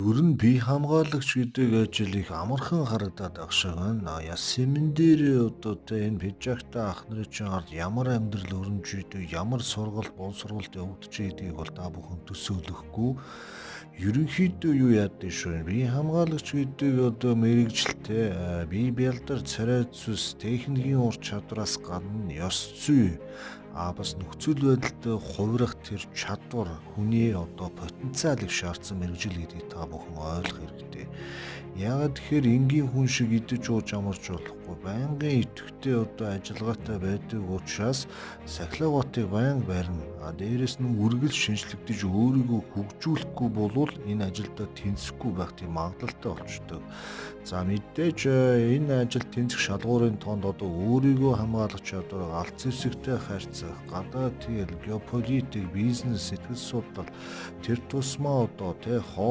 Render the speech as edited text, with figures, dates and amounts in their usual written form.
Бүр нь бие хамгаалагч гэдэг ажил их амархан харагдаад байх шиг байна. Ясмин дээр одоо энэ пижакта ах нарын чинь ард ямар амьдрал өрнөж идэв, ямар сургалт, боловсролд явагдаж идгийг бол та бүхэн төсөөлөхгүй. Ерөнхийдөө юу яадаг шүү. Бие хамгаалагч гэдэг одоо мэрэгжилтэй бие бялдар царай зүс техникийн ур чадвараас гадна ёс зүй бас нөхцөл байдалд хувирах тэр чадвар хүний одоо потенциалыг шаардсан мэрэгжил гэдгийг та бүхэн ойлгох хэрэгтэй. Яагаад тэгэхээр энгийн хүн шиг идэж ууж амарч болохгүй. Байнгын идэвхтэй одоо ажиллагаатай байдаг учраас сахилгаватыг байнга барина. Дээрэс нь үргэлж шинжлэгдэж өөрийгөө хөгжүүлэхгүй болвол энэ ажилдаа тэнцэхгүй байх тийм магадлалтай болчдөг. За мэдээж энэ ажил тэнцэх шалгуурын тоонд одоо өөрийгөө хамгаалах чадвар, галт зэвсэгтэй харьцах, гадаад тэгэл, геополитик, бизнес, сэтгэл судлал тэр тусмаа одоо